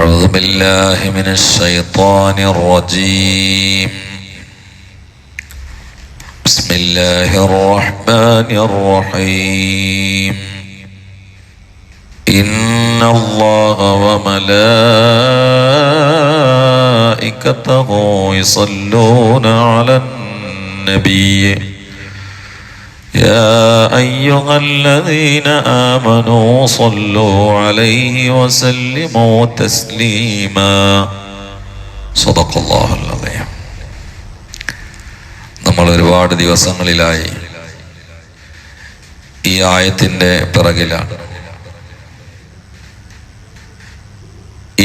أعوذ بالله من الشيطان الرجيم. بسم الله الرحمن الرحيم. إن الله وملائكته يصلون على النبي يا أيها الذين آمنوا صلوا عليه وسلموا تسليما صدق الله العظيم. നമ്മൾ ഒരുപാട് ദിവസങ്ങളിലായി ഈ ആയത്തിന്റെ പിറകിലാണ്.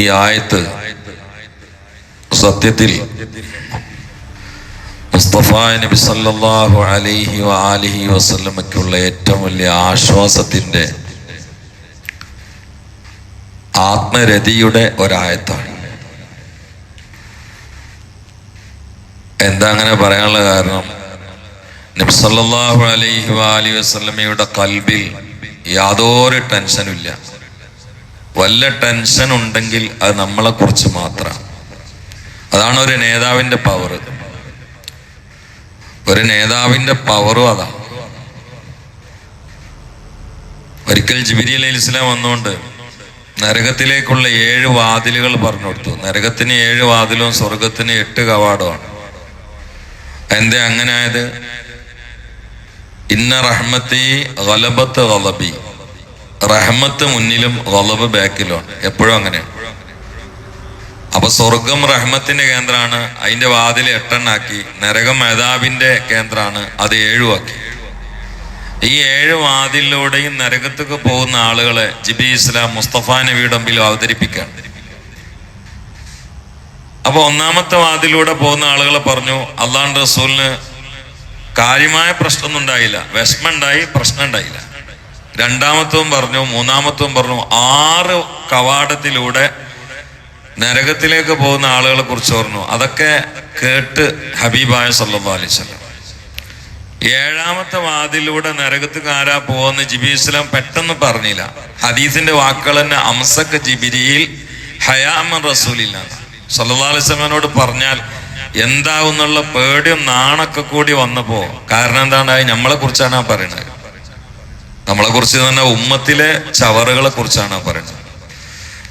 ഈ ആയത്ത് സത്യത്തിൽ മുസ്തഫ നബി സല്ലല്ലാഹു അലൈഹി വആലിഹി വസല്ലമയ്ക്കുള്ള ഏറ്റവും വലിയ ആശ്വാസത്തിന്റെ ആത്മരതിയുടെ ഒരായത്താണ്. എന്താ അങ്ങനെ പറയാനുള്ള കാരണം, നബി സല്ലല്ലാഹു അലൈഹി വആലിഹി വസല്ലമയുടെ ഖൽബിൽ യാതൊരു ടെൻഷനും ഇല്ല. വല്ല ടെൻഷൻ ഉണ്ടെങ്കിൽ അത് നമ്മളെ കുറിച്ച് മാത്രമാണ്. അതാണ് ഒരു നേതാവിന്റെ പവർ. ഒരു നേതാവിന്റെ പവറും അതാണ്. ഒരിക്കൽ ജിബ്രീൽ അലൈഹിസ്സലാം വന്നുകൊണ്ട് നരകത്തിലേക്കുള്ള 7 വാതിലുകൾ പറഞ്ഞു കൊടുത്തു. നരകത്തിന് 7 വാതിലും സ്വർഗത്തിന് 8 കവാടമാണ്. എന്തേ അങ്ങനെ ആയത്? ഇന്ന റഹ്മത്തി ഗലബത്ത് ഗലബി, റഹ്മത്ത് മുന്നിലും ഗലബ് ബാക്കിലുമാണ്. എപ്പോഴും അങ്ങനെയാണ്. അപ്പൊ സ്വർഗം റഹ്മത്തിന്റെ കേന്ദ്രമാണ്, അതിന്റെ വാതിൽ 8 ആക്കി. നരകം അദാബിന്റെ കേന്ദ്രമാണ്, അത് 7 ആക്കി. ഈ 7 വാതിലൂടെയും നരകത്തേക്ക് പോകുന്ന ആളുകളെ ജിബ്രീൽ ഇസ്ലാം മുസ്തഫ നബിയുടെ മുമ്പിൽ അവതരിപ്പിക്കുകയാണ്. അപ്പൊ 1ാമത്തെ വാതിലൂടെ പോകുന്ന ആളുകളെ പറഞ്ഞു, അള്ളാഹുവിന്റെ റസൂലിന് കാര്യമായ പ്രശ്നമൊന്നും ഉണ്ടായില്ല, വിഷമം ഉണ്ടായി, പ്രശ്നം ഉണ്ടായില്ല. 2ാമത്തവും പറഞ്ഞു, 3ാമത്തവും പറഞ്ഞു. 6 കവാടത്തിലൂടെ നരകത്തിലേക്ക് പോകുന്ന ആളുകളെ കുറിച്ച് പറഞ്ഞു. അതൊക്കെ കേട്ട് ഹബീബായ സല്ലല്ലാഹു അലൈഹി വസല്ലം 7ാമത്തെ വാതിലൂടെ നരകത്തേക്ക് ആരാ പോകുന്ന ജിബ്രീൽ ഇസ്ലാം പെട്ടെന്ന് പറഞ്ഞില്ല. ഹദീസിന്റെ വാക്കുകൾ തന്നെ അംസക്ക് ജിബ്രീൽ ഹയാമൻ റസൂലില്ല സല്ലല്ലാഹു അലൈഹി വസല്ലമയോട് പറഞ്ഞാൽ എന്താവുന്നുള്ള പേടിയും നാണൊക്കെ കൂടി വന്നപ്പോ, കാരണം എന്താണ്, നമ്മളെ കുറിച്ചാണ് ആ പറയുന്നത്. നമ്മളെ കുറിച്ച് തന്നെ ഉമ്മത്തിലെ ചവറുകളെ കുറിച്ചാണ് ആ പറയുന്നത്.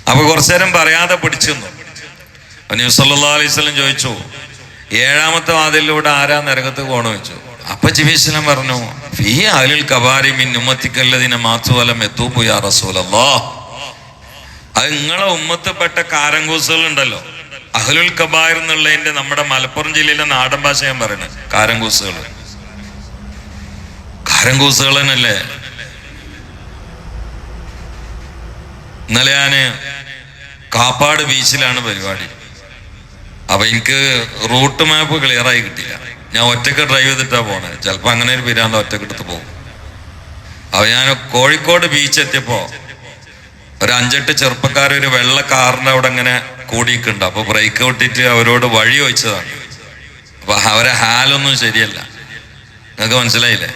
അപ്പൊ കുറച്ചു നേരം പറയാതെ പിടിച്ചു. നബി സല്ലല്ലാഹു അലൈഹി വസല്ലം ചോദിച്ചു, 7ാമത്തെ വാതിലിലൂടെ ആരാ നരകത്ത് പോകണോ ചോദിച്ചു. അപ്പൊ ജിബ്രീൽ ഇസ്ലാം പറഞ്ഞു, ഫീ അഹ്ലുൽ കബാരി മിൻ ഉമ്മത്തിക്കല്ലദീന മാതു വലം യതൂബു യാ റസൂലല്ലാഹ്. അത് നിങ്ങളെ ഉമ്മത്തിൽപ്പെട്ട കാരങ്കൂസുകൾ ഉണ്ടല്ലോ, അഹ്ലുൽ കബാർ എന്നുള്ളതിന്റെ നമ്മുടെ മലപ്പുറം ജില്ലയിലെ നാടൻ ഭാഷ ഞാൻ പറയുന്നത് കാരങ്കൂസുകൾ. കാരങ്കൂസുകൾ തന്നെയല്ലേ. ഇന്നലെ ഞാന് കാപ്പാട് ബീച്ചിലാണ് പരിപാടി. അപ്പൊ എനിക്ക് റൂട്ട് മാപ്പ് ക്ലിയർ ആയി കിട്ടില്ല. ഞാൻ ഒറ്റക്ക് ഡ്രൈവ് ചെയ്തിട്ടാ പോണേ. ചിലപ്പോ അങ്ങനെ ഒരു പിരാന്ത ഒറ്റക്ക് എടുത്ത് പോകും. അപ്പൊ ഞാൻ കോഴിക്കോട് ബീച്ച് എത്തിയപ്പോ ഒരു 5-8 ചെറുപ്പക്കാർ ഒരു വെള്ള കാറിന്റെ അവിടെ ഇങ്ങനെ കൂടിയിട്ടുണ്ട്. അപ്പൊ ബ്രേക്ക് വിട്ടിട്ട് അവരോട് വഴി ചോദിച്ചതാണ്. അപ്പൊ അവരെ ഹാലൊന്നും ശരിയല്ല. നിങ്ങൾക്ക് മനസ്സിലായില്ലേ?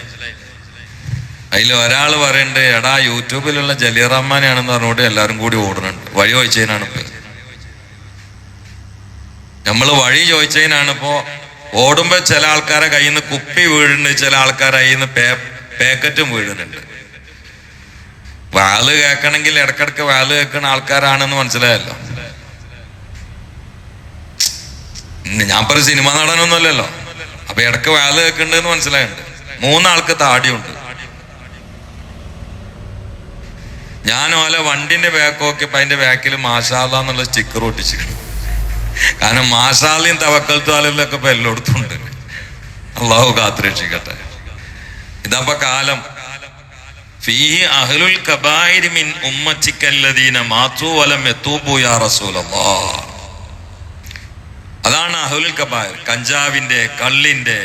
അതിൽ ഒരാൾ പറയണ്ട്, എടാ യൂട്യൂബിലുള്ള ജലീറഹ്മാനെയാണെന്ന് പറഞ്ഞുകൊണ്ട് എല്ലാവരും കൂടി ഓടുന്നുണ്ട്. വഴി ചോദിച്ചതിനാണ് ഇപ്പൊ. നമ്മൾ വഴി ചോദിച്ചതിനാണിപ്പോ ഓടുമ്പോ ചില ആൾക്കാരെ കയ്യിൽ നിന്ന് കുപ്പി വീഴുന്നുണ്ട്, ചില ആൾക്കാരെ കയ്യിൽ നിന്ന് പാക്കറ്റും വീഴുന്നുണ്ട്. വാല് കേൾക്കണമെങ്കിൽ ഇടക്കിടക്ക് വാല് കേൾക്കുന്ന ആൾക്കാരാണെന്ന് മനസ്സിലായല്ലോ. ഞാൻ പറ സിനിമ നടനൊന്നുമല്ലല്ലോ. അപ്പൊ ഇടക്ക് വാല് കേൾക്കുന്നുണ്ടെന്ന് മനസ്സിലായുണ്ട്. 3 ആൾക്ക് താടിയുണ്ട്. ഞാൻ ഓലെ വണ്ടിന്റെ ബാക്ക് നോക്കിയപ്പോ അതിന്റെ ബാക്കിൽ മാഷാല്ലാ എന്നുള്ള സ്റ്റിക്കർ ഒട്ടിച്ചിട്ടുണ്ട്. കാരണം മാഷാലയും തവക്കൽത്താലൊക്കെ ഇപ്പൊ എല്ലായിടത്തും ഉണ്ട്. അള്ളാഹു കാത്തുരക്ഷിക്കട്ടെ. ഇതപ്പോ കാലം. ഫീഹി അഹ്ലുൽ കബായിരി മിൻ ഉമ്മത്തിക്കല്ലദീന മാതു വലം യതൂബു യാ റസൂലല്ലാഹ്. അതാണ് അഹ്ലുൽ കബായിർ. കഞ്ചാവിന്റെ, കള്ളിന്റെ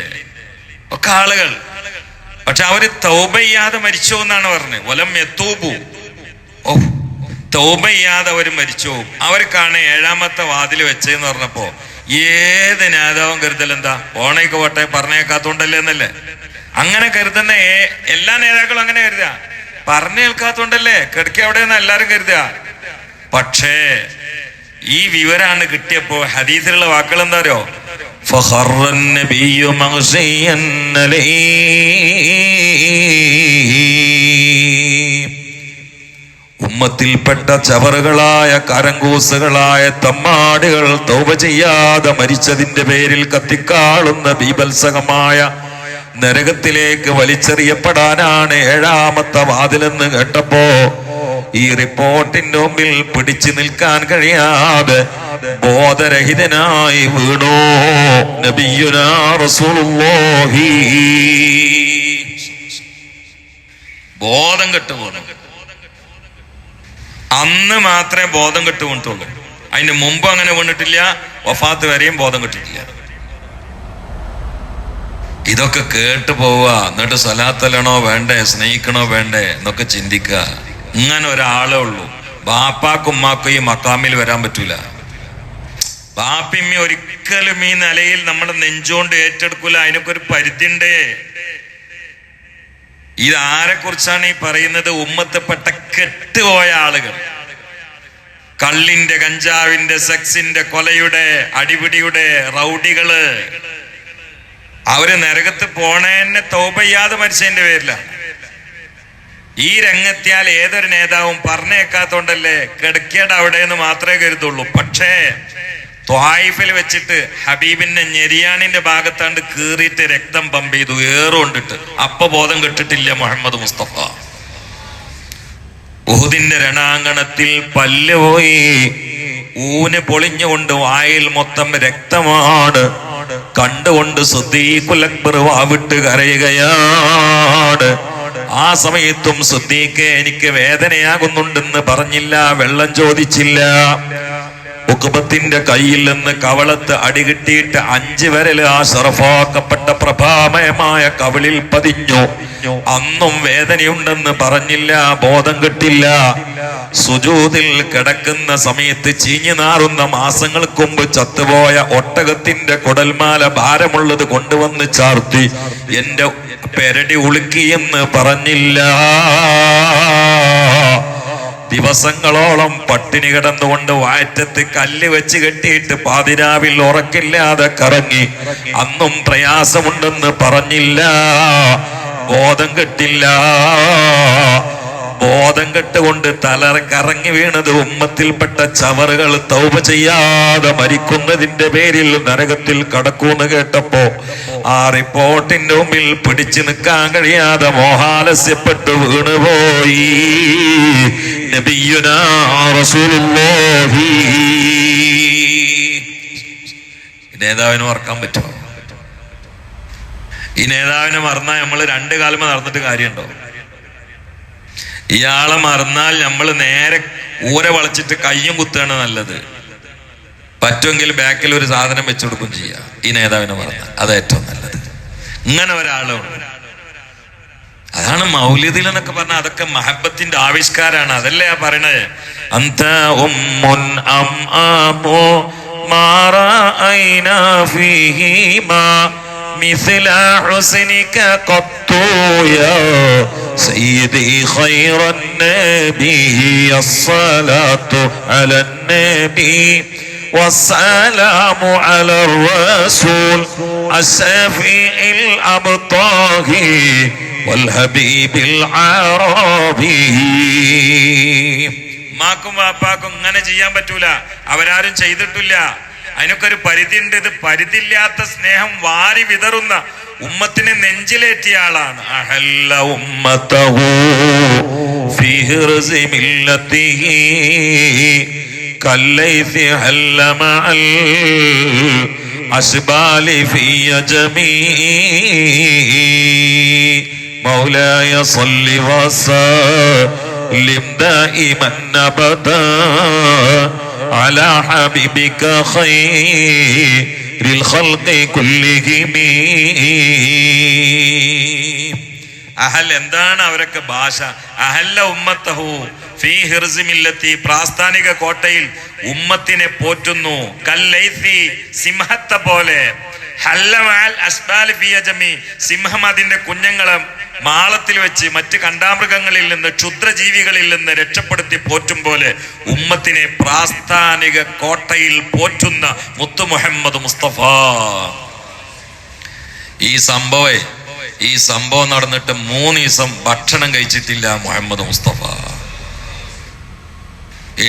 ഒക്കെ ആളുകൾ. പക്ഷെ അവര് തൗബ ചെയ്യാതെ മരിച്ചു എന്നാണ് പറഞ്ഞത്. വലം യതൂബു, തൗബ ചെയ്യാതെ അവര് മരിച്ചു. അവർക്കാണ് 7ാമത്തെ വാതിൽ വെച്ചതെന്ന് പറഞ്ഞപ്പോ ഏത് നേതാവും കരുതൽ എന്താ, ഓണയ്ക്ക് പോട്ടെ പറഞ്ഞേക്കാത്തോണ്ടല്ലേ എന്നല്ലേ. അങ്ങനെ കരുതുന്ന എല്ലാ നേതാക്കളും അങ്ങനെ കരുതുക. പറഞ്ഞു കേൾക്കാത്തോണ്ടല്ലേ കിടക്കി അവിടെ നിന്ന് എല്ലാരും കരുതുക. പക്ഷേ ഈ വിവരാണ് കിട്ടിയപ്പോ ഹദീസിലുള്ള വാക്കുകൾ എന്താ അറിയോ? ഫഖറൻ നബിയ്യു മഗ്ശിയൻ അലൈഹി, ഉമ്മത്തിൽപ്പെട്ട ചവറുകളായ കരങ്കൂസുകളായ തമ്മാടികൾ തൗബ ചെയ്യാതെ മരിച്ചതിന്റെ പേരിൽ കത്തിക്കാളുന്ന ബീഭത്സകമായ നരകത്തിലേക്ക് വലിച്ചെറിയപ്പെടാനാണ് 7ാമത്തെ വാതിലെന്ന് കേട്ടപ്പോ ഈ റിപ്പോർട്ടിന്റെ മുമ്പിൽ പിടിച്ചു നിൽക്കാൻ കഴിയാതെ ബോധരഹിതനായി വീണു നബിയുനാ റസൂലുള്ളാഹി. ബോധം കെട്ടു വീണു. അന്ന് മാത്രമേ ബോധം കെട്ടു വീണിട്ടുള്ളൂ. അതിന് മുമ്പ് അങ്ങനെ വീണിട്ടില്ല. വഫാത്ത് വരെയും ബോധം കെട്ടിട്ടില്ല. ഇതൊക്കെ കേട്ടു പോവുക, എന്നിട്ട് സ്വലാത്തല്ലണോ വേണ്ടേ, സ്നേഹിക്കണോ വേണ്ടേ എന്നൊക്കെ ചിന്തിക്കുക. ഇങ്ങനെ ഒരാളേ ഉള്ളൂ. ബാപ്പാക്കും ഉമ്മാക്കും ഈ മക്കാമിൽ വരാൻ പറ്റൂല. ബാപ്പിമ്മ ഒരിക്കലും ഈ നിലയിൽ നമ്മുടെ നെഞ്ചോണ്ട് ഏറ്റെടുക്കൂല. അതിനൊക്കെ ഒരു പരിധിണ്ടേ. ഇതാരെ കുറിച്ചാണ് ഈ പറയുന്നത്? ഉമ്മത്തപ്പെട്ട കെട്ടുപോയ ആളുകൾ, കള്ളിന്റെ, കഞ്ചാവിന്റെ, സെക്സിന്റെ, കൊലയുടെ, അടിപിടിയുടെ റൗഡികള്. അവര് നരകത്ത് പോണേന്നെ തൗബ ചെയ്യാതെ മരിച്ചതിന്റെ പേരില. ഈ രംഗത്തിയാൽ ഏതൊരു നേതാവും പറഞ്ഞേക്കാത്തോണ്ടല്ലേ കിടക്കേണ്ട അവിടെ എന്ന് മാത്രമേ കരുതുള്ളൂ. പക്ഷേ ത്വായിഫിൽ വെച്ചിട്ട് ഹബീബിന്റെ ഞെരിയാണിന്റെ ഭാഗത്താണ്ട് കീറിയിട്ട് രക്തം പമ്പ് ചെയ്തു, ഏറുകൊണ്ടിട്ട്. അപ്പൊ ബോധം കെട്ടിട്ടില്ല മുഹമ്മദ് മുസ്തഫ. ഉഹുദിന്റെ രണാങ്കണത്തിൽ പല്ല് പോയി, ഊന് പൊളിഞ്ഞുകൊണ്ട് വായിൽ മൊത്തം രക്തമാണ്. കണ്ടുകൊണ്ട് സിദ്ദീഖുൽ അക്ബർ വാവിട്ട് കരയുകയാണ്. ആ സമയത്തും സിദ്ദീഖ് എനിക്ക് വേദനയാകുന്നുണ്ടെന്ന് പറഞ്ഞില്ല, വെള്ളം ചോദിച്ചില്ല. ഉഖബത്തിന്റെ കയ്യിൽ നിന്ന് കവളത്ത് അടികിട്ടിയിട്ട് 5 വിരൽ ആ ശറഫാക്കപ്പെട്ട പ്രഭാമയമായ കവിളിൽ പതിഞ്ഞു. അന്നും വേദനയുണ്ടെന്ന് പറഞ്ഞില്ല, ബോധം കിട്ടില്ല. സുജൂദിൽ കിടക്കുന്ന സമയത്ത് ചീഞ്ഞു നാറുന്ന മാസങ്ങൾക്ക് മുമ്പ് ചത്തുപോയ ഒട്ടകത്തിന്റെ കുടൽമാല ഭാരമുള്ളത് കൊണ്ടുവന്ന് ചാർത്തി എന്റെ പെരടി ഉളുക്കിയെന്ന് പറഞ്ഞില്ല. ദിവസങ്ങളോളം പട്ടിണി കിടന്നുകൊണ്ട് വയറ്റത്ത് കല്ല് വെച്ച് കെട്ടിയിട്ട് പാതിരാവിൽ ഉറക്കില്ലാതെ കറങ്ങി. അന്നും പ്രയാസമുണ്ടെന്ന് പറഞ്ഞില്ല, ബോധം കെട്ടില്ല. ബോധം കെട്ടുകൊണ്ട് തല കറങ്ങി വീണത് ഉമ്മത്തിൽപ്പെട്ട ചവറുകൾ തൗബ ചെയ്യാതെ മരിക്കുന്നതിന്റെ പേരിൽ നരകത്തിൽ കടക്കൂന്ന് കേട്ടപ്പോ ആ റിപ്പോർട്ടിന്റെ മുമ്പിൽ പിടിച്ചു നിൽക്കാൻ കഴിയാതെ മോഹാലസ്യപ്പെട്ട് വീണുപോയി നബിയുനാ റസൂലുള്ളാഹി. നേതാവിനെ മറക്കാൻ പറ്റുമോ? ഈ നേതാവിനെ മറന്നാൽ നമ്മൾ 2 കാലം നടന്നിട്ട് കാര്യമുണ്ടോ? ഇയാളെ മറന്നാൽ നമ്മൾ നേരെ ഊര വളച്ചിട്ട് കയ്യും കുത്തുകയാണ് നല്ലത്. പറ്റുമെങ്കിൽ ബാക്കിൽ ഒരു സാധനം വെച്ചു കൊടുക്കും ചെയ്യാം. ഈ നേതാവിനെ മറന്നാൽ അത് ഏറ്റവും നല്ലത്. ഇങ്ങനെ ഒരാളുണ്ട്. അതാണ് മൗലിദിൽ എന്നൊക്കെ പറഞ്ഞാൽ അതൊക്കെ മഹബത്തിന്റെ ആവിഷ്കാരാണ്. അതല്ലേ ആ പറയണത്, അന്ത ഉമ്മുൻ അം ആമോ മാറഅയ്നാ ഫീഹിമാ മിസ്ല ഹുസ്നിക ഖത്തു യാ സയ്യിദി ഖൈറൻ നബി അസ്സലാത്തു അലൻ നബി والسلام على الرسول الشفيع الأبطاهي والحبيب العربي. മാക്കും വാപ്പാക്കും ഇങ്ങനെ ചെയ്യാൻ പറ്റൂല, അവരാരും ചെയ്തിട്ടില്ല. അതിനൊക്കെ ഒരു പരിധി ഉണ്ട്. ഇത് പരിധിയില്ലാത്ത സ്നേഹം വാരി വിതറുന്ന ഉമ്മത്തിനെ നെഞ്ചിലേറ്റിയ ആളാണ്. അഹല്ല ഉമ്മതഹു ഫീ ഹിർസി മില്ലതിഹി കല്ലൈസി ഹല്ല മഅൽ അസ്ബാലി ഫീ ജമീ മൗലായ സ്വല്ലി വസല്ലിം ദായിമൻ അബദാ അലാ ഹബീബിക ഖൈറിൽ ഖൽഖി കുല്ലിഹിം. അഹൽ എന്താണ് അവരൊക്കെ ഭാഷ? അഹല്ല ഉമ്മത്തഹു ഫീ ഹിർസി മില്ലത്തി, പ്രാസ്ഥാനിക കോട്ടയിൽ ഉമ്മത്തിനെ പോറ്റുന്നു. കല്ലൈസി, സിംഹത്തെ പോലെ, സിംഹം അതിന്റെ കുഞ്ഞുങ്ങളെ മാളത്തിൽ വെച്ച് മറ്റ് കണ്ടാമൃഗങ്ങളിൽ നിന്ന് ക്ഷുദ്രജീവികളിൽ നിന്ന് രക്ഷപ്പെടുത്തി പോറ്റും പോലെ ഉമ്മത്തിനെ പ്രാസ്ഥാനിക കോട്ടയിൽ പോറ്റുന്ന മുത്തു മുഹമ്മദ് മുസ്തഫ. ഈ സംഭവം നടന്നിട്ട് 3 ദിവസം ഭക്ഷണം കഴിച്ചിട്ടില്ല മുഹമ്മദ് മുസ്തഫ.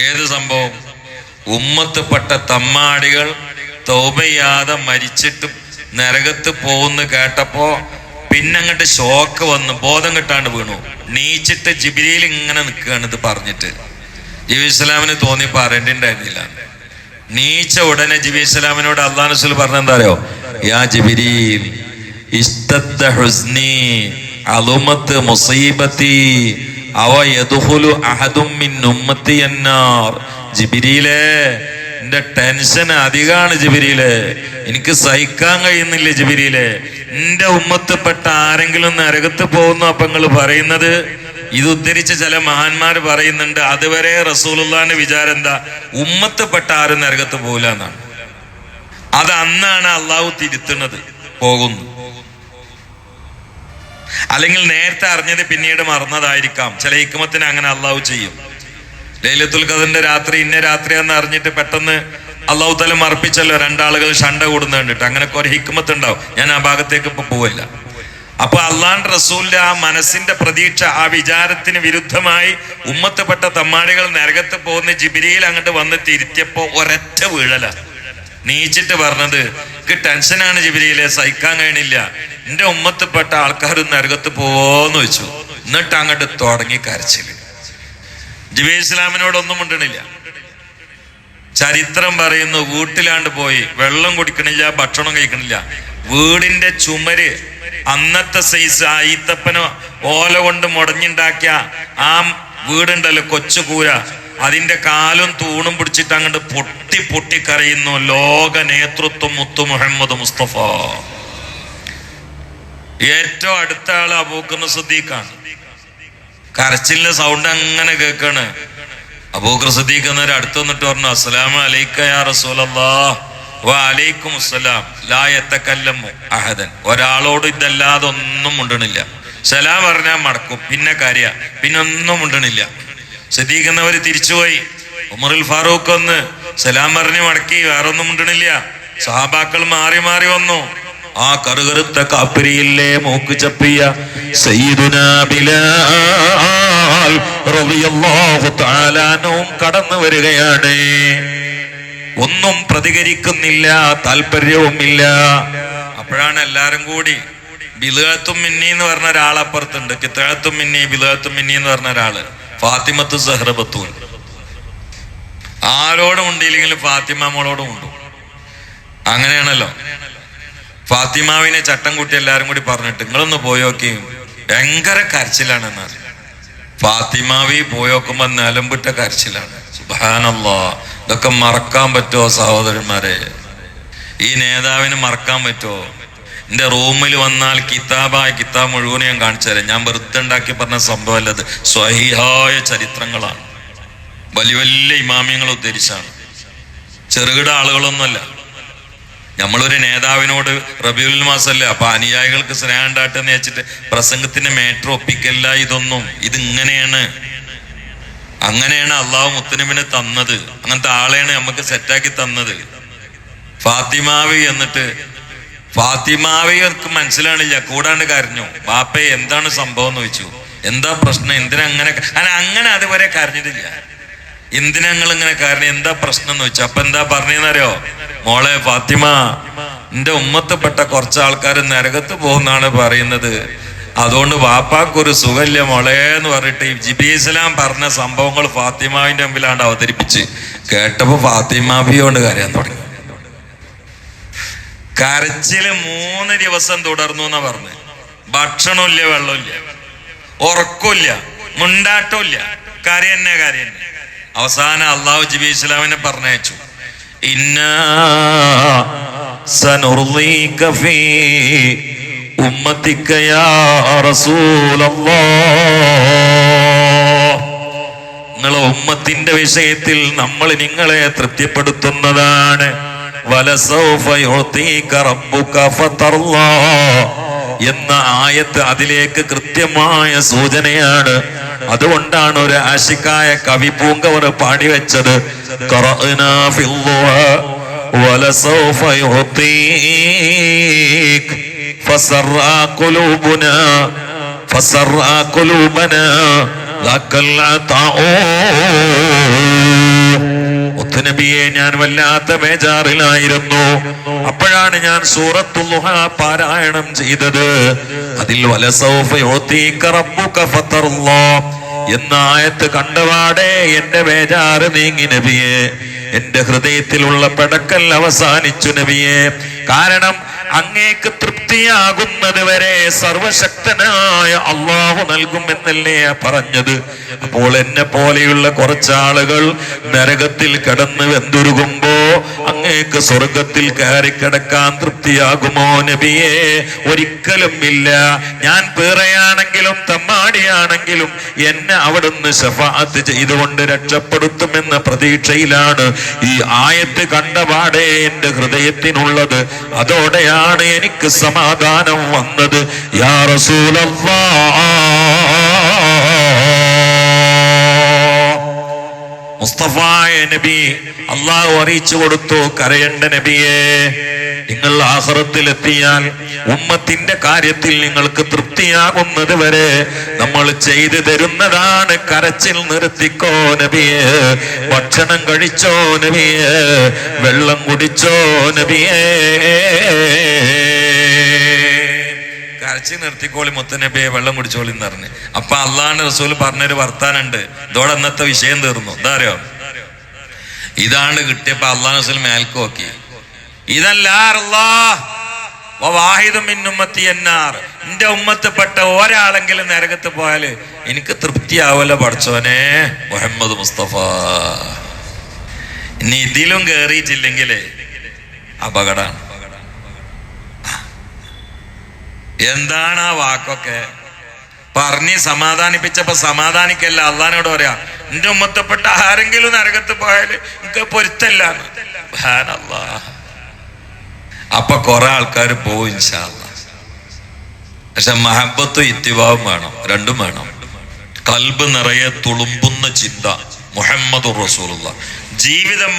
ഏത് സംഭവം? ഉമ്മത്ത്പ്പെട്ട തമ്മാടികൾ തൗബയ്യാതെ മരിച്ചിട്ട് നരകത്ത് പോകുന്ന കേട്ടപ്പോ പിന്നെ അങ്ങോട്ട് ഷോക്ക് വന്ന് ബോധം കിട്ടാണ്ട് വീണു. നീച്ചിട്ട് ജിബ്രീൽ ഇങ്ങനെ നിൽക്കുകയാണ് ഇത് പറഞ്ഞിട്ട്. ജിബി ഇസ്ലാമിന് തോന്നി പറയേണ്ടിണ്ടായിരുന്നില്ല. നീച്ച ഉടനെ ജിബി ഇസ്ലാമിനോട് അള്ളാഹു റസൂൽ പറഞ്ഞെന്താ അറിയോ? യാ ജിബ്രീൽ ഇസ്തദ്ദ ഹുസ്നി അളുമത്ത് മുസീബത്തി അവ യദ്ഖുലു അഹദും മിൻ ഉമ്മത്തി അന്നാർ. ജിബ്രീലേ, എന്റെ ടെൻഷൻ അധികമാണ് ജിബ്രീലേ, എനിക്ക് സഹിക്കാൻ കഴിയുന്നില്ല ജിബ്രീലേ. എന്റെ ഉമ്മത്തിൽപ്പെട്ട ആരെങ്കിലും നരകത്ത് പോകുന്നു അപ്പൊ നിങ്ങൾ പറയുന്നത്? ഇത് ഉദ്ധരിച്ച ചില മഹാന്മാർ പറയുന്നുണ്ട്, അതുവരെ റസൂലുള്ളാഹിന്റെ വിചാരം എന്താ? ഉമ്മത്തിൽപ്പെട്ട ആരും നരകത്ത് പോകില്ല എന്നാണ്. അത് അന്നാണ് അള്ളാഹു തിരുത്തുന്നത്, പോകുന്നു. അല്ലെങ്കിൽ നേരത്തെ അറിഞ്ഞത് പിന്നീട് മറന്നതായിരിക്കാം. ചില ഹിക്മത്തിന് അങ്ങനെ അള്ളാഹു ചെയ്യും. ലൈലത്തുൽ ഖദറിന്റെ രാത്രി ഇന്ന രാത്രിയാന്ന് അറിഞ്ഞിട്ട് പെട്ടെന്ന് അള്ളാഹു തആല മറപ്പിച്ചല്ലോ, 2 ആളുകൾ ഷണ്ട കൂടുന്ന കണ്ടിട്ട്. അങ്ങനൊക്കെ ഒരു ഹിക്മത്ത് ഉണ്ടാവും. ഞാൻ ആ ഭാഗത്തേക്ക് ഇപ്പൊ പോവില്ല. അപ്പൊ അള്ളാഹുവിന്റെ റസൂലിന്റെ ആ മനസ്സിന്റെ പ്രതീക്ഷ, ആ വിചാരത്തിന് വിരുദ്ധമായി ഉമ്മത്ത്പ്പെട്ട തമ്മാടികൾ നരകത്ത് പോകുന്ന ജിബ്രീൽ അങ്ങോട്ട് വന്ന് തിരുത്തിയപ്പോ ഒരൊറ്റ വീഴല. നീച്ചിട്ട് പറഞ്ഞത്, എനിക്ക് ടെൻഷനാണ് ജിബ്രീലെ, സഹിക്കാൻ കഴിയണില്ല, എന്റെ ഉമ്മത്ത്പ്പെട്ട ആൾക്കാരും നരകത്ത് പോവോന്ന് വെച്ചു. എന്നിട്ട് അങ്ങോട്ട് തുടങ്ങി കരച്ചില്. ജിബി ഇസ്ലാമിനോടൊന്നും മിണ്ടണില്ല. ചരിത്രം പറയുന്നു, വീട്ടിലാണ്ട് പോയി, വെള്ളം കുടിക്കണില്ല, ഭക്ഷണം കഴിക്കണില്ല. വീടിന്റെ ചുമര് അന്നത്തെ സൈസ് ആ ഈത്തപ്പനോ ഓല കൊണ്ട് മുടഞ്ഞുണ്ടാക്കിയ ആ വീടുണ്ടല്ലോ, കൊച്ചുകൂര, അതിന്റെ കാലും തൂണും പിടിച്ചിട്ട് അങ്ങോട്ട് പൊട്ടി പൊട്ടി കരയുന്നു ലോക നേതൃത്വം മുത്തു മുഹമ്മദ് മുസ്തഫ. ഏറ്റവും അടുത്ത ആള് അബൂബക്കർ സിദ്ദീഖാണ്. കരച്ചിലിന്റെ സൗണ്ട് അങ്ങനെ കേൾക്കാണ്. അബൂബക്കർ സിദ്ദീഖ് എന്നൊരു അടുത്ത് വന്നിട്ട് പറഞ്ഞു, അസ്സലാമു അലൈക യാ റസൂലല്ലാഹ്. വഅലൈക്കും അസ്സലാം. ലാ യതകല്ലമു അഹദൻ. ഒരാളോട് ഇതല്ലാതെ ഒന്നും മുണ്ടണില്ല. സലാം പറഞ്ഞാൽ മടക്കും, പിന്നെ കാര്യ, പിന്നെ ഒന്നും മുണ്ടണില്ല. സിദ്ദീഖ് എന്നവര് തിരിച്ചുപോയി. ഉമറുൽ ഫാറൂഖ് ഒന്ന് സലാം പറഞ്ഞ് മടക്കി, വേറൊന്നും മുണ്ടണില്ല. സഹാബാക്കൾ മാറി മാറി വന്നു. ആ കറുകറുത്ത കാപ്പിരിയില്ലേ മൂക്ക് ചപ്പിയ സയ്യിദുനാ ബിലാൽ റളിയല്ലാഹു തആല അൻഹു കടന്നു വരികയാണ്. ഒന്നും പ്രതികരിക്കുന്നില്ല, താല്പര്യവുമില്ല. അപ്പോഴാണ് എല്ലാരും കൂടി ബിൽഅത്തും മിന്നി എന്ന് പറഞ്ഞ ഒരാളപ്പുറത്തുണ്ട്. കിത്അത്തും മിന്നി, ബിൽഅത്തും മിന്നി എന്ന് പറഞ്ഞ ഒരാള്, ഫാത്തിമത്തു സഹ്റ ബത്തൂൽ. ആരോടും ഉണ്ടില്ലെങ്കിലും ഫാത്തിമ മോളോടും ഉണ്ടു. അങ്ങനെയാണല്ലോ. ഫാത്തിമാവിനെ ചട്ടം കൂട്ടി എല്ലാരും കൂടി പറഞ്ഞിട്ട്, നിങ്ങളൊന്ന് പോയോക്കി, ഭയങ്കര കരച്ചിലാണെന്ന്. ഫാത്തിമാവി പോയോക്കുമ്പോ നിലമ്പിട്ട കരച്ചിലാണ്. സുബ്ഹാനല്ലാഹ്. ഇതൊക്കെ മറക്കാൻ പറ്റുമോ സഹോദരന്മാരെ? ഈ നേതാവിന് മറക്കാൻ പറ്റുമോ? എന്റെ റൂമിൽ വന്നാൽ കിതാബ് മുഴുവൻ ഞാൻ കാണിച്ചു തരാം. ഞാൻ വെറുതെ ഉണ്ടാക്കി പറഞ്ഞ സംഭവമല്ലത്, സ്വഹീഹായ ചരിത്രങ്ങളാണ്. വലിയ വലിയ ഇമാമിയങ്ങൾ ഉദ്ധരിച്ചാണ്, ചെറുകിട ആളുകളൊന്നുമല്ല. നമ്മളൊരു നേതാവിനോട് റബീഉൽ മാസല്ലേ, അപ്പൊ അനുയായികൾക്ക് സ്നേഹം ഉണ്ടാട്ടെന്ന് വെച്ചിട്ട് പ്രസംഗത്തിന്റെ മേറ്റർ ഒപ്പിക്കല്ല. ഇതൊന്നും അങ്ങനെയാണ് അള്ളാഹു മുത്തനബിനെ തന്നത്. അങ്ങനത്തെ ആളെയാണ് നമുക്ക് സെറ്റാക്കി തന്നത്. ഫാത്തിമാവി എന്നിട്ട് ഫാത്തിമാവിക്ക് മനസ്സിലാണില്ല, കൂടാണ്ട് കരഞ്ഞു. ബാപ്പയെ എന്താണ് സംഭവം എന്ന് ചോദിച്ചു. എന്താ പ്രശ്നം, എന്തിനാ അങ്ങനെ അതുവരെ കരഞ്ഞിട്ടില്ല. എന്തിനാ നിങ്ങൾ ഇങ്ങനെ കരഞ്ഞു, എന്താ പ്രശ്നം എന്ന് ചോദിച്ചു. അപ്പൊ എന്താ പറഞ്ഞെന്നറിയോ? മോളെ ഫാത്തിമ, എന്റെ ഉമ്മത്തപ്പെട്ട കുറച്ച് ആൾക്കാർ നരകത്ത് പോകുന്നാണ് പറയുന്നത്, അതുകൊണ്ട് വാപ്പാക്കൊരു സുഖമില്ല മോളെ എന്ന് പറഞ്ഞിട്ട് ഈ ജിബി ഇസ്ലാം പറഞ്ഞ സംഭവങ്ങൾ ഫാത്തിമാവിന്റെ മുമ്പിലാണ്ട് അവതരിപ്പിച്ച് കേട്ടപ്പോ ഫാത്തിമാവിയോണ്ട് കരയാൻ തുടങ്ങി. കരച്ചില് 3 ദിവസം തുടർന്നു എന്നാ പറഞ്ഞ്. ഭക്ഷണമില്ല, വെള്ളമില്ല, ഉറക്കമില്ല, മുണ്ടാട്ടമില്ല, കരയന്നെ. അവസാനം അള്ളാഹു ജിബി ഇസ്ലാമിനെ പറഞ്ഞയച്ചു. ഇന്നാ സനുർളീക ഫീ ഉമ്മത്തിക യാ റസൂലല്ലാഹ്. നിങ്ങളെ ഉമ്മത്തിന്റെ വിഷയത്തിൽ നമ്മൾ നിങ്ങളെ തൃപ്തിപ്പെടുത്തുന്നതാണ്. വലസൗഫ യുഅതീക റബ്ബുക ഫതർലാ എന്ന ആയത്ത് അതിലേക്ക് കൃത്യമായ സൂചനയാണ്. അതുകൊണ്ടാണ് ഒരു ആശിക്കായ കവി പൂങ്കവർ പാടിവെച്ചത്, ഖറഅനാ ഫിൽദുഹാ വലസൗഫ യുഅതീക ഫസറാ ഖുലൂബനാ ലക്കൽ അതാഉ. മുത്തുനബിയെ, ഞാൻ വല്ലാത്ത ബേജാറിലായിരുന്നു. അപ്പോഴാണ് ഞാൻ സൂറത്തുൽ ദുഹാ പാരായണം ചെയ്തത്. അതിൽ വലസൗഫ യുഅതീക റബ്ബുക ഫതർലാ എന്ന ആയത്ത് കണ്ടപാടെ എന്റെ ബേജാറ് നീങ്ങി നബിയെ. എന്റെ ഹൃദയത്തിലുള്ള പെടക്കൽ അവസാനിച്ചു നബിയെ. കാരണം അങ്ങേക്ക് തൃപ്തിയാകുന്നത് വരെ സർവശക്തനായ അള്ളാഹു നൽകുമെന്നല്ലേ പറഞ്ഞത്. അപ്പോൾ എന്നെ പോലെയുള്ള കുറച്ചാളുകൾ നരകത്തിൽ കിടന്ന് വെന്തുരുകുമ്പോ അങ്ങേക്ക് സ്വർഗത്തിൽ കയറി കിടക്കാൻ തൃപ്തിയാകുമോ നബിയെ? ഒരിക്കലും ഇല്ല. ഞാൻ പേറയാണെങ്കിലും തമ്മാടിയാണെങ്കിലും എന്നെ അവിടുന്ന് ശഫാഅത്ത് ചെയ്തുകൊണ്ട് രക്ഷപ്പെടുത്തുമെന്ന പ്രതീക്ഷയിലാണ് ഈ ആയത്ത് കണ്ടപാടെ എന്റെ ഹൃദയത്തിനുള്ളത്. അതോടെയാണ് എനിക്ക് സമാധാനം വന്നത്. യാ റസൂലല്ലാഹ്, മുസ്തഫായ നബി അള്ളാഹു അറിയിച്ചു കൊടുത്തു, കരയണ്ട നബിയെ, നിങ്ങൾ ആഖിറത്തിലെത്തിയാൽ ഉമ്മത്തിന്റെ കാര്യത്തിൽ നിങ്ങൾക്ക് തൃപ്തിയാകുന്നത് വരെ നമ്മൾ ചെയ്തു തരുന്നതാണ് കരച്ചിൽ. നിർത്തിക്കോ നബിയെ, ഭക്ഷണം കഴിച്ചോ നബിയെ, വെള്ളം കുടിച്ചോ നബിയെ. കരച്ചിൽ നിർത്തിക്കോളി മുത്തനബിയെ, വെള്ളം കുടിച്ചോളി എന്ന് പറഞ്ഞു. അപ്പൊ അള്ളാഹുവിന്റെ റസൂൽ പറഞ്ഞൊരു വർത്താനുണ്ട്. ഇതോടെ അന്നത്തെ വിഷയം തീർന്നു. എന്താ അറിയോ? ഇതാണ് കിട്ടിയപ്പോ അള്ളാഹു റസൂൽ മേൽക്ക് നോക്കി. എന്റെ ഉമ്മത്തിൽപ്പെട്ട ഒരാളെങ്കിലും നരകത്ത് പോയാല് എനിക്ക് തൃപ്തിയാവല്ലോ പഠിച്ചോനെ മുഹമ്മദ് മുസ്തഫ. ഇനി ഇതിലും കേറിയിട്ടില്ലെങ്കിലേ അപകടമാണ്. എന്താണ് ആ വാക്കൊക്കെ പറഞ്ഞ് സമാധാനിപ്പിച്ചപ്പോ സമാധാനിക്കല്ല, അള്ളാഹിനോട് പറയാ എന്റെ ഉമ്മത്തിൽപ്പെട്ട ആരെങ്കിലും നരകത്ത് പോയാല് എനിക്ക് പൊരുത്തല്ല. അപ്പൊ കുറെ ആൾക്കാർ പോവും ഇൻഷാ അല്ലാഹ്. പക്ഷെ മഹബത്തും ഇത്തിബാവും വേണം, രണ്ടും വേണം. ഖൽബ് നിറയെ തുളുമ്പുന്ന ചിന്ത മുഹമ്മദുർ റസൂലുള്ളാഹ്. ജീവിതം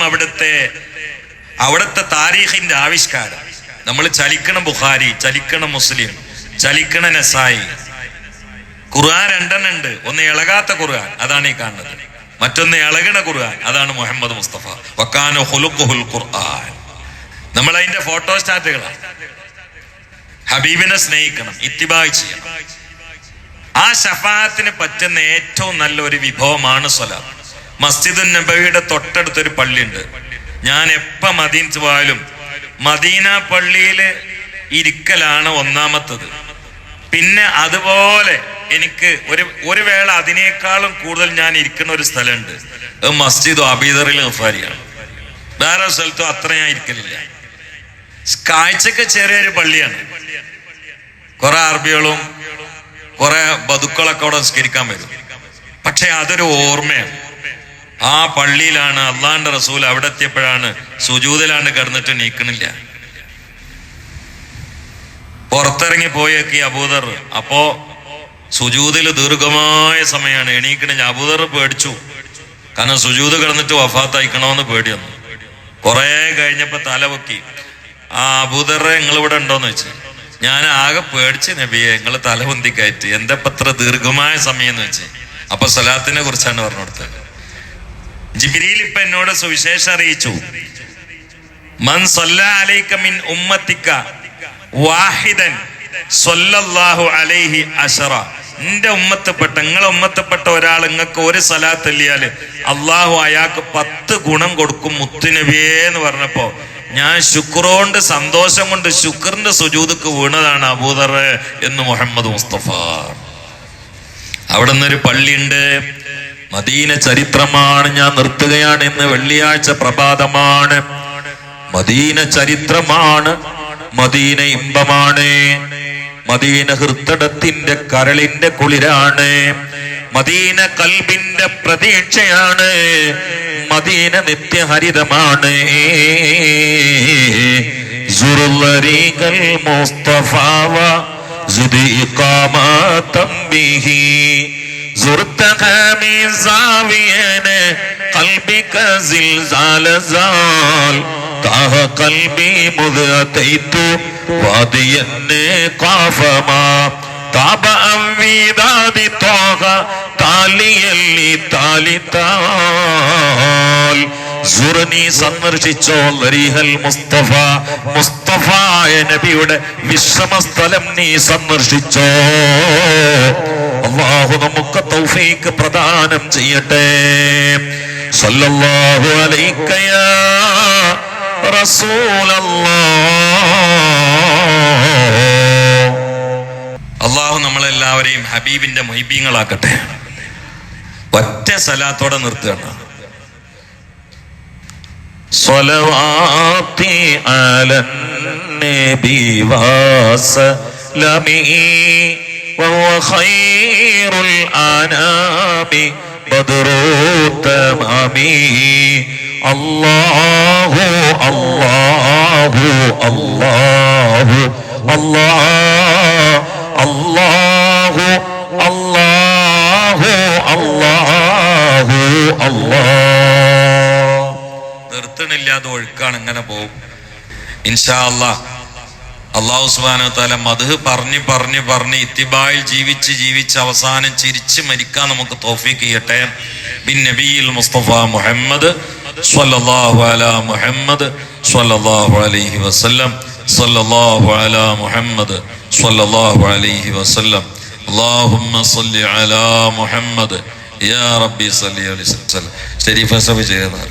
അവിടുത്തെ താരീഖിന്റെ ആവിഷ്കാരം. നമ്മൾ ചലിക്കണ ബുഖാരി, ചലിക്കണ മുസ്ലിം, ചലിക്കണ നസായി. ഖുർആൻ രണ്ടെണ്ണം ഉണ്ട്. ഒന്ന് ഇളകാത്ത ഖുർആൻ, അതാണ് ഈ കാണുന്നത്. മറ്റൊന്ന് ഇളകണ ഖുർആൻ, അതാണ് മുഹമ്മദ് മുസ്തഫ. വക്കാന ഖുലുഖുൽ ഖുർആൻ. നമ്മൾ അതിന്റെ ഫോട്ടോസ്റ്റാറ്റുകളാണ്. ഹബീബിനെ സ്നേഹിക്കണം, ഇത്തിബാഅ് ചെയ്യണം. ആ ശഫാഅത്തിന് പറ്റുന്ന ഏറ്റവും നല്ലൊരു വിഭവമാണ് സ്വലാത്ത്. മസ്ജിദുൻ നബവിയുടെ തൊട്ടടുത്തൊരു പള്ളിയുണ്ട്. ഞാൻ എപ്പ മദീനത്ത് പോയാലും മദീന പള്ളിയിൽ ഇരിക്കലാണ് ഒന്നാമത്തത്. പിന്നെ അതുപോലെ എനിക്ക് ഒരു വേള അതിനേക്കാളും കൂടുതൽ ഞാൻ ഇരിക്കുന്ന ഒരു സ്ഥലമുണ്ട്. അത് മസ്ജിദ് അബീദറിൽ ഗഫാരിയാണ്. വേറെ സ്ഥലത്തും അത്ര ഞാൻ ഇരിക്കലില്ല. കാഴ്ചക്ക് ചെറിയൊരു പള്ളിയാണ്. കുറെ അറബികളും കുറെ ബതുക്കളൊക്കെ അവിടെ നിസ്കരിക്കാൻ വരും. പക്ഷെ അതൊരു ഓർമ്മയാണ്. ആ പള്ളിയിലാണ് അള്ളാഹിന്റെ റസൂൽ. അവിടെ എത്തിയപ്പോഴാണ് സുജൂദിലാണ് കിടന്നിട്ട് നീക്കണില്ല. പുറത്തിറങ്ങി പോയേക്ക് അബൂദർ. അപ്പോ സുജൂദിൽ ദീർഘമായ സമയമാണ്, എണീക്കണില്ല. അബൂദർ പേടിച്ചു. കാരണം സുജൂദ് കിടന്നിട്ട് വഫാത്തായിക്കണോന്ന് പേടി വന്നു. കുറെ കഴിഞ്ഞപ്പോ തലപൊക്കി. ആ അബൂദറെ നിങ്ങൾ ഇവിടെ ഉണ്ടോന്ന് വെച്ച്. ഞാൻ ആകെ പേടിച്ച് നബിയെ, നിങ്ങൾ തലപൊന്തി കയറ്റി, എന്താ പത്ര ദീർഘമായ സമയം എന്ന് വെച്ച്. അപ്പൊ സലാത്തിനെ കുറിച്ചാണ് പറഞ്ഞു കൊടുത്തത്. ജിബ്രീൽ ഇപ്പൊ എന്നോട് സുവിശേഷം അറിയിച്ചു. മൻ സല്ല അലൈക മിൻ ഉമ്മത്തിക വാഹിദൻ സല്ലല്ലാഹു അലൈഹി അശറ. നിന്റെ ഉമ്മത്തിൽപ്പെട്ട, നിങ്ങളെ ഉമ്മത്തിൽപ്പെട്ട ഒരാൾ നിങ്ങൾക്ക് ഒരു സലാത്ത് ചൊല്ലിയാല് അള്ളാഹു അയാൾക്ക് 10 ഗുണം കൊടുക്കും മുത്തുനബിയേ എന്ന് പറഞ്ഞപ്പോ ഞാൻ ശുക്രോണ്ട്, സന്തോഷം കൊണ്ട് ശുക്രിന്റെ സുജൂദക്ക് വീണതാണ് അബൂദർ എന്ന് മുഹമ്മദ് മുസ്തഫ. അവിടെ നിന്നൊരു പള്ളിയുണ്ട്. മദീന ചരിത്രമാണ്. ഞാൻ നിർത്തുകയാണ്. ഇന്ന് വെള്ളിയാഴ്ച പ്രഭാതമാണ്. മദീന ചരിത്രമാണ്. മദീന ഇമ്പമാണ്. മദീന ഹൃദയത്തിന്റെ കരളിന്റെ കുളിരാണ്. മദീന കൽബിന്റെ പ്രതീക്ഷയാണ്. മദീന നിത്യഹരിതമാണ്. സുറുല്ലരീകൽ മുസ്തഫാവ സുദി ഇഖാമതം ബിഹി സുർതക മിൻ സാവിയന ഖൽബിക സിൽസാല സാൽ താഹ ഖൽബി മുദതൈതു വാദിയൻ ഖാഫമാ താബ അംവിദാദി താഹ താലിയല്ലി താലിതാൽ സുറനി സന്ദർശിച്ചോ ലരിഹൽ മുസ്തഫ മുസ്തഫായ നബിയുടെ വിശ്രമസ്ഥലം നീ സന്ദർശിച്ചോ. അല്ലാഹു നമുക്ക് തൗഫീഖ് പ്രദാനം ചെയ്യട്ടെ. സല്ലല്ലാഹു അലൈക യാ റസൂലല്ലാഹ്. അള്ളാഹു നമ്മളെല്ലാവരെയും ഹബീബിന്റെ മുഹിബീങ്ങളാക്കട്ടെ. ഒറ്റ സലാത്തോടെ നിർത്തുകയാണ്. സ്വലവാത്തി അലൻ നബി വസലമിഹി വഹുവ ഖൈറുൽ അനാമി ബദ്റു തമാമി. അല്ലാഹു അല്ലാഹു അല്ലാഹു അല്ലാഹു അല്ലാഹു അല്ലാഹു അല്ലാഹു അല്ലാഹ്. നിർത്തണില്ലാതെ ഒഴുക്കാണ്, ഇങ്ങനെ പോകും. ഇൻഷാ അല്ലാഹ് അല്ലാഹു സുബ്ഹാനഹു വ തആല മദ്ഹ് പറഞ്ഞ് ഇത്തിബായിൽ ജീവിച്ച് അവസാനം ചിരിച്ച് മരിക്കാൻ നമുക്ക് തൗഫീഖ് ചെയ്യട്ടെ. ബിൻ നബിയിൽ മുസ്തഫ മുഹമ്മദ് സ്വല്ലല്ലാഹു അലാ മുഹമ്മദ് സ്വല്ലല്ലാഹു അലൈഹി വസല്ലം സ്വല്ലല്ലാഹു അലാ മുഹമ്മദ് സ്വല്ലല്ലാഹു അലൈഹി വസല്ലം. അല്ലാഹുമ്മ സ്വല്ലി അലാ മുഹമ്മദ് യാ റബ്ബി സ്വല്ലി അലൈഹി വസല്ലം. ശരീഫ സഭ ചെയ്യുന്നത്.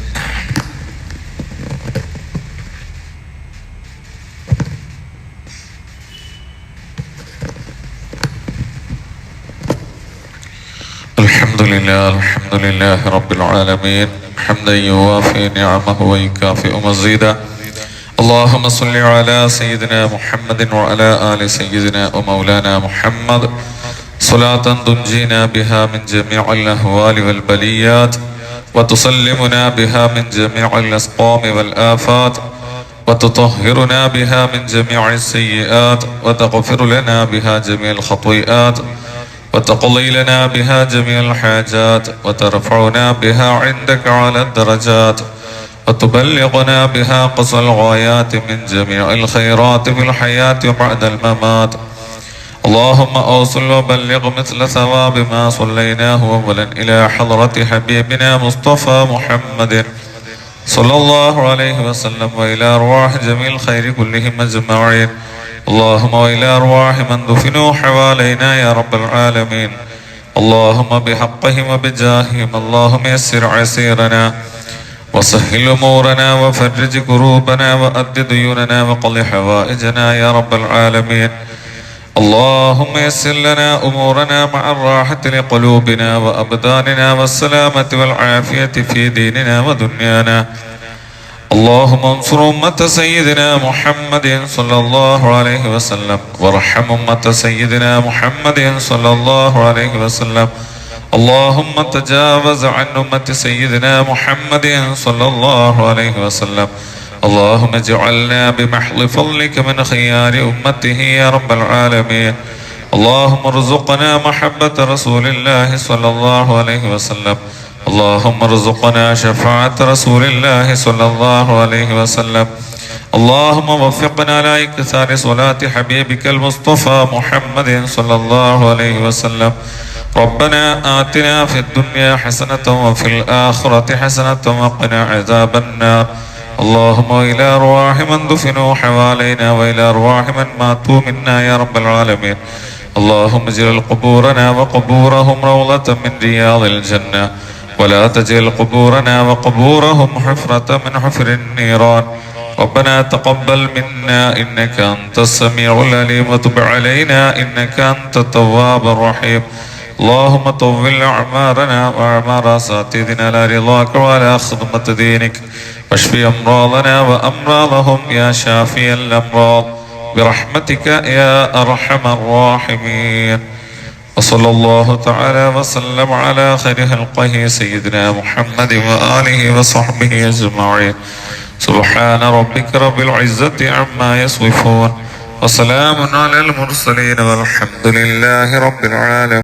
الحمد لله رب العالمين حمدا يوافي نعمه ويكافئ مزيدا. اللهم صل على سيدنا محمد وعلى آل سيدنا ومولانا محمد صلاة تنجينا بها من جميع الأهوال والبليات وتسلمنا بها من جميع الأسقام والآفات وتطهرنا بها من جميع السيئات وتغفر لنا بها جميع الخطيئات وتقضي لنا بها جميع الحاجات وترفعنا بها عندك على الدرجات وتبلغنا بها قصى الغايات من جميع الخيرات في الحياة وبعد الممات. اللهم أوصل وبلغ مثل ثواب ما صليناه أولا إلى حضرة حبيبنا مصطفى محمد صلى الله عليه وسلم وإلى أرواح جميع الخير كلهم أجمعين. اللهم وإلى أرواح من دفنوا حوالينا يا رب العالمين. اللهم بحقهم وبجاههم اللهم يسر عسيرنا وسهل أمورنا وفرج كروبنا وأد ديوننا وقض حوائجنا يا رب العالمين. اللهم يسر لنا أمورنا مع الراحة لقلوبنا وأبداننا والسلامة والعافية في ديننا ودنيانا. اللهم انصر أمة سيدنا محمد صلى الله عليه وسلم وارحم أمة سيدنا محمد صلى الله عليه وسلم. اللهم تجاوز عن أمة سيدنا محمد صلى الله عليه وسلم. اللهم اجعلنا بمحض فضلك من خيار أمته يا رب العالمين. اللهم ارزقنا محبة رسول الله صلى الله عليه وسلم. اللهم ارزقنا شفاعة رسول الله صلى الله عليه وسلم. اللهم وفقنا لإكثار صلاة حبيبك المصطفى محمد صلى الله عليه وسلم. ربنا آتنا في الدنيا حسنة وفي الآخرة حسنة وقنا عذاب النار. اللهم وإلى أرواح من دفنوا حوالينا وإلى أرواح من ماتوا منا يا رب العالمين. اللهم اجعل قبورنا وقبورهم روضة من رياض الجنة ولا تجعل قبورنا وقبورهم حفرة من حفر النيران. ربنا تقبل منا إنك أنت السميع العليم وتب علينا إنك أنت التواب الرحيم. اللهم طول أعمارنا وأعمار أساتذتنا على رضاك وعلى خدمة دينك واشف أمراضنا وأمراضهم يا شافي الأمراض برحمتك يا أرحم الراحمين. وصلى الله تعالى وسلم على خير خلقه سيدنا محمد وآله وصحبه أجمعين. سبحان ربك رب العزة عما يصفون وسلام على المرسلين والحمد لله رب العالمين.